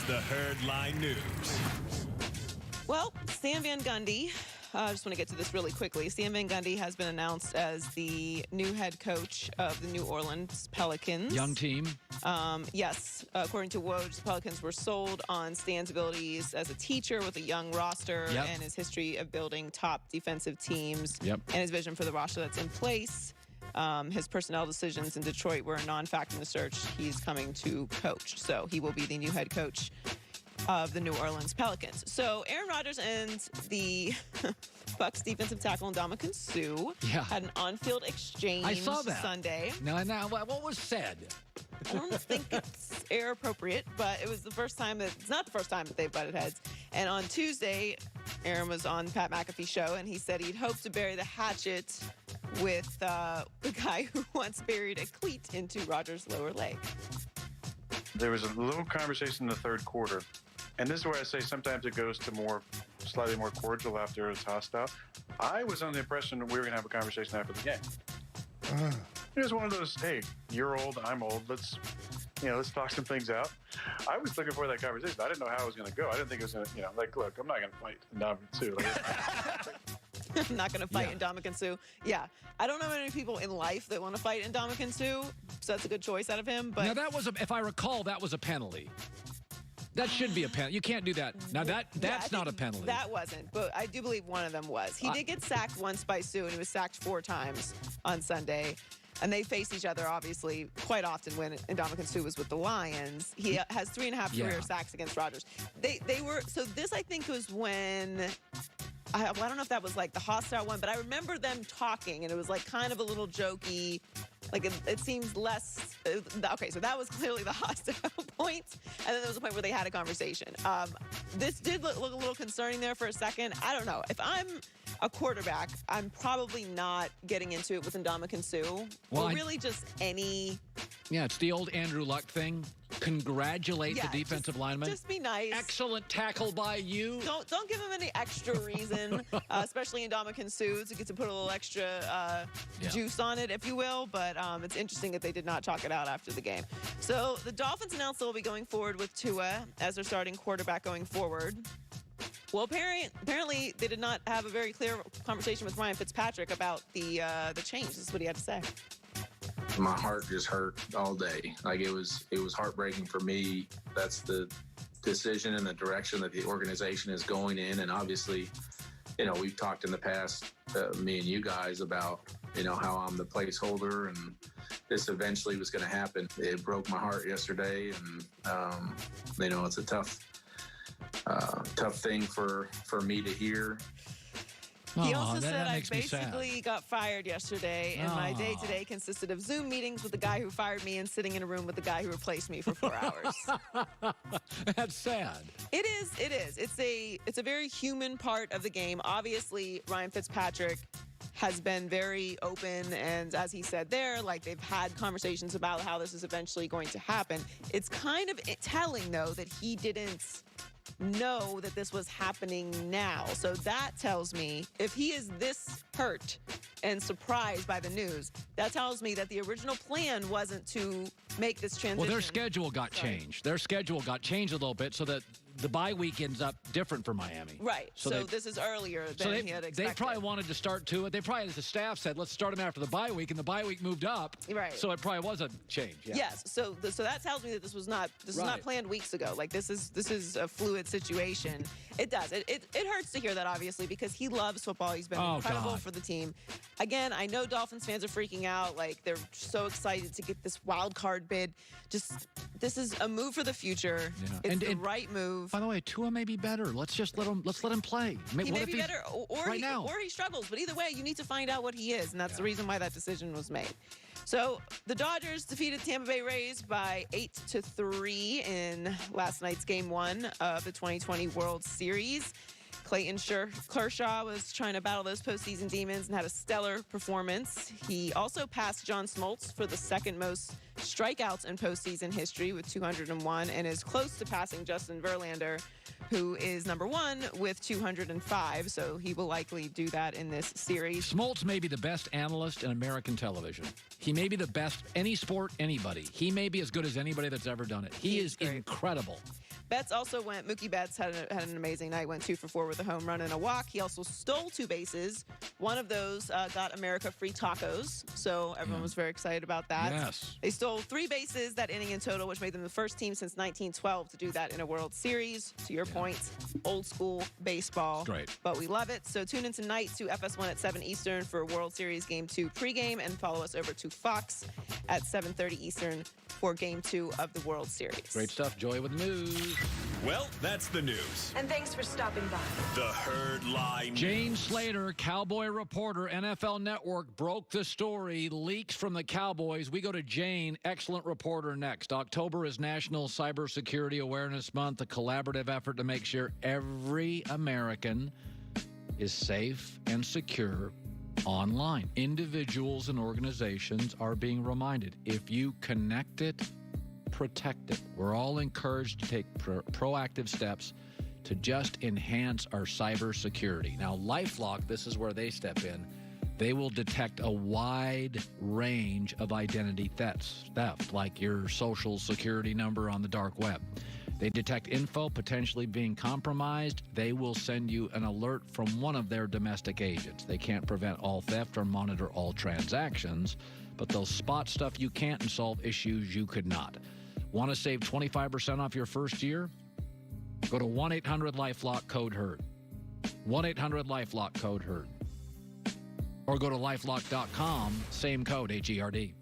the Herdline News. Well, Stan Van Gundy, I just want to get to this really quickly. Stan Van Gundy has been announced as the new head coach of the New Orleans Pelicans. Young team. Yes, according to Woj, the Pelicans were sold on Stan's abilities as a teacher with a young roster and his history of building top defensive teams and his vision for the roster that's in place. His personnel decisions in Detroit were a non-factor in the search. He's coming to coach, so he will be the new head coach of the New Orleans Pelicans. So Aaron Rodgers and the Bucks defensive tackle Ndamukong Suh had an on-field exchange I saw that Sunday. Now, what was said? I don't think it's air appropriate, but it was the first time it's not the first time that they've butted heads. And on Tuesday, Aaron was on Pat McAfee's show, and he said he'd hoped to bury the hatchet with the guy who once buried a cleat into Rodgers' lower leg. There was a little conversation in the third quarter, and this is where I say sometimes it goes to slightly more cordial after it's hostile. I was under the impression that we were going to have a conversation after the game. It was one of those, hey, you're old, I'm old, let's talk some things out. I was looking for that conversation. I didn't know how it was going to go. I didn't think it was going to, look, I'm not going to fight Ndamukong Suh. I'm not going to fight Ndamukong Suh. Yeah. I don't know many people in life that want to fight Ndamukong Suh, so that's a good choice out of him. But now, that was, if I recall, that was a penalty. That should be a penalty. You can't do that. Now, that's not a penalty. That wasn't, but I do believe one of them was. He did get sacked once by Suh, and he was sacked 4 times on Sunday. And they face each other, obviously, quite often when Ndamukong Suh was with the Lions. He has 3.5 career sacks against Rodgers. They were, so this, I think, was when, I don't know if that was like the hostile one, but I remember them talking, and it was like kind of a little jokey. Like it seems less, okay, so that was clearly the hostile point. And then there was a point where they had a conversation. This did look a little concerning there for a second. I don't know. If I'm a quarterback, I'm probably not getting into it with Ndamukong Suh. Well, or really just any. Yeah, it's the old Andrew Luck thing. Congratulate the defensive lineman. Just be nice. Excellent tackle by you. Don't give him any extra reason, especially Ndamukong Suh, to get to put a little extra juice on it, if you will. But it's interesting that they did not talk it out after the game. So the Dolphins announced they'll be going forward with Tua as their starting quarterback going forward. Well, apparently they did not have a very clear conversation with Ryan Fitzpatrick about the change. This is what he had to say. My heart just hurt all day. Like it was heartbreaking for me. That's the decision and the direction that the organization is going in. And obviously, we've talked in the past, me and you guys, about, how I'm the placeholder and this eventually was going to happen. It broke my heart yesterday. And, it's a tough thing for me to hear. He also said, I basically got fired yesterday, and my day today consisted of Zoom meetings with the guy who fired me and sitting in a room with the guy who replaced me for 4 hours. That's sad. It is. It's a very human part of the game. Obviously, Ryan Fitzpatrick has been very open, and as he said there, like they've had conversations about how this is eventually going to happen. It's kind of telling, though, that he didn't know that this was happening now. So that tells me if he is this hurt and surprised by the news, that tells me that the original plan wasn't to make this transition. Well, their schedule got changed. Their schedule got changed a little bit so that the bye week ends up different for Miami. Right. So this is earlier than he had expected. They probably wanted to start Tua. They probably, as the staff said, let's start him after the bye week, and the bye week moved up. Right. So it probably was a change. Yeah. Yes. So that tells me that this was not planned weeks ago. Like this is a fluid situation. It does. It hurts to hear that, obviously, because he loves football. He's been incredible for the team. Again, I know Dolphins fans are freaking out. Like they're so excited to get this wild card bid. This is a move for the future. Yeah. It's the right move. By the way, Tua may be better. Let's let him play. He may be better, or he struggles. But either way, you need to find out what he is, and that's the reason why that decision was made. So the Dodgers defeated Tampa Bay Rays by 8-3 in last night's Game 1 of the 2020 World Series. Clayton Kershaw was trying to battle those postseason demons and had a stellar performance. He also passed John Smoltz for the second most strikeouts in postseason history with 201 and is close to passing Justin Verlander, who is number 1 with 205. So he will likely do that in this series. Smoltz may be the best analyst in American television. He may be the best any sport, anybody. He may be as good as anybody that's ever done it. He is incredible. Betts also went. Mookie Betts had an amazing night. Went 2 for 4 with a home run and a walk. He also stole 2 bases. One of those got America free tacos, so everyone was very excited about that. Yes. They stole 3 bases that inning in total, which made them the first team since 1912 to do that in a World Series. To your point, old school baseball. Great. But we love it. So tune in tonight to FS1 at 7 Eastern for World Series Game 2 pregame, and follow us over to Fox at 7:30 Eastern for Game 2 of the World Series. Great stuff. Joy with the news. Well, that's the news. And thanks for stopping by. The Herd Line. Jane Slater, Cowboy reporter, NFL Network, broke the story. Leaks from the Cowboys. We go to Jane, excellent reporter, next. October is National Cybersecurity Awareness Month, a collaborative effort to make sure every American is safe and secure online. Individuals and organizations are being reminded, if you connect it, protect it. We're all encouraged to take proactive steps to just enhance our cybersecurity. Now, LifeLock, this is where they step in. They will detect a wide range of identity theft, like your social security number on the dark web. They detect info potentially being compromised. They will send you an alert from one of their domestic agents. They can't prevent all theft or monitor all transactions, but they'll spot stuff you can't and solve issues you could not. Want to save 25% off your first year? Go to 1-800-LifeLock code HERD. 1-800-LifeLock code HERD. Or go to lifelock.com, same code, HERD.